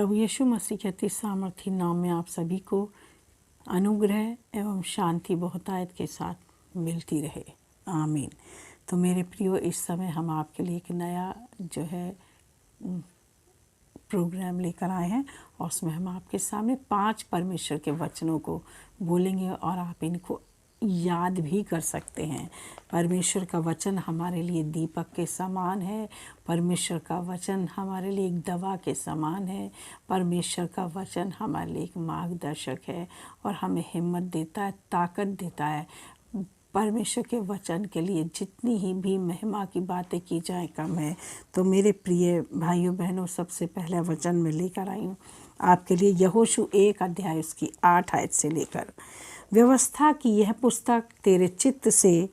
प्रभु यीशु मसीह के अति सामर्थी नाम में आप सभी को अनुग्रह एवं शांति बहुतायत के साथ मिलती रहे। आमीन। तो मेरे प्रियो, इस समय हम आपके लिए एक नया जो है प्रोग्राम लेकर आए हैं और उसमें हम आपके सामने 5 परमेश्वर के वचनों को बोलेंगे और आप इनको याद भी कर सकते हैं। परमेश्वर का वचन हमारे लिए दीपक के समान है। परमेश्वर का वचन हमारे लिए एक दवा के समान है। परमेश्वर का वचन हमारे लिए एक मार्गदर्शक है और हमें हिम्मत देता है, ताकत देता है। परमेश्वर के वचन के लिए जितनी ही भी महिमा की बातें की जाए कम है। तो मेरे प्रिय भाइयों बहनों, सबसे पहले वचन में लेकर आई हूँ आपके लिए यहोशू 1 अध्याय उसकी 8 आयत से लेकर। व्यवस्था की यह पुस्तक तेरे चित्त से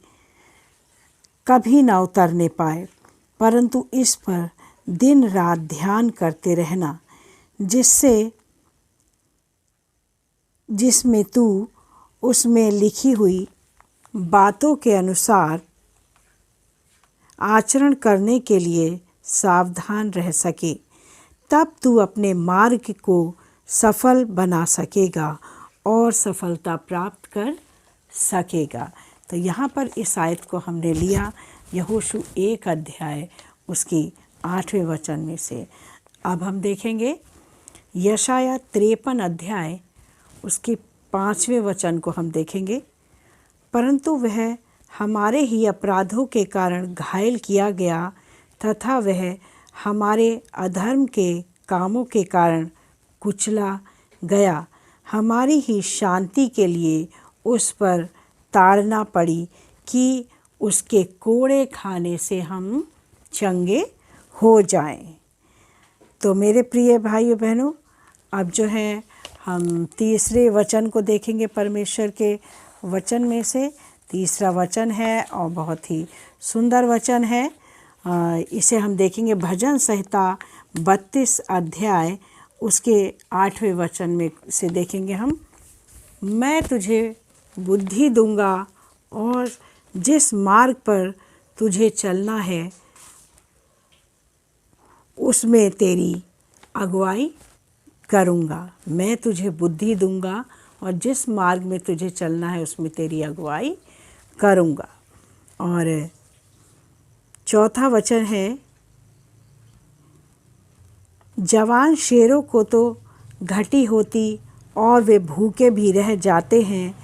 कभी न उतरने पाए, परंतु इस पर दिन रात ध्यान करते रहना, जिसमें तू उसमें लिखी हुई बातों के अनुसार आचरण करने के लिए सावधान रह सके। तब तू अपने मार्ग को सफल बना सकेगा और सफलता प्राप्त कर सकेगा। तो यहाँ पर इस आयत को हमने लिया यहोशू 1 अध्याय उसकी 8वें वचन में से। अब हम देखेंगे यशाया 53 अध्याय उसके 5वें वचन को हम देखेंगे। परंतु वह हमारे ही अपराधों के कारण घायल किया गया तथा वह हमारे अधर्म के कामों के कारण कुचला गया। हमारी ही शांति के लिए उस पर ताड़ना पड़ी कि उसके कोड़े खाने से हम चंगे हो जाएं। तो मेरे प्रिय भाइयों बहनों, अब जो है हम तीसरे वचन को देखेंगे। परमेश्वर के वचन में से तीसरा वचन है और बहुत ही सुंदर वचन है। इसे हम देखेंगे भजन संहिता 32 अध्याय उसके 8वें वचन में से देखेंगे हम। मैं तुझे बुद्धि दूंगा और जिस मार्ग पर तुझे चलना है उसमें तेरी अगुवाई करूंगा। मैं तुझे बुद्धि दूंगा और जिस मार्ग में तुझे चलना है उसमें तेरी अगुवाई करूंगा। और चौथा वचन है, जवान शेरों को तो घटी होती और वे भूखे भी रह जाते हैं,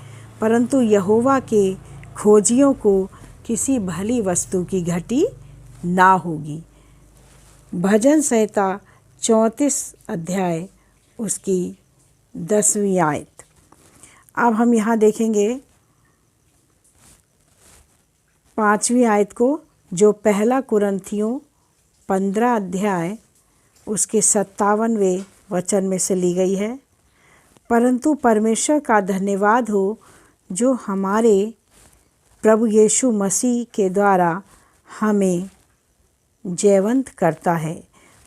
परंतु यहोवा के खोजियों को किसी भली वस्तु की घटी ना होगी। भजन संहिता 34 अध्याय उसकी 10वीं आयत। अब हम यहाँ देखेंगे 5वीं आयत को, जो पहला कुरिन्थियों 15 अध्याय उसके 57वें वचन में से ली गई है। परंतु परमेश्वर का धन्यवाद हो जो हमारे प्रभु यीशु मसीह के द्वारा हमें जयवंत करता है।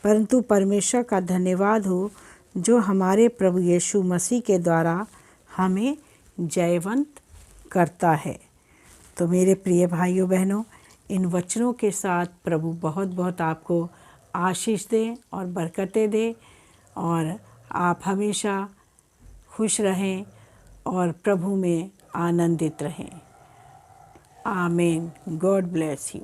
परंतु परमेश्वर का धन्यवाद हो जो हमारे प्रभु यीशु मसीह के द्वारा हमें जयवंत करता है। तो मेरे प्रिय भाइयों बहनों, इन वचनों के साथ प्रभु बहुत बहुत आपको आशीष दे और बरकतें दे और आप हमेशा खुश रहें और प्रभु में आनंदित रहें। आमीन। God bless you.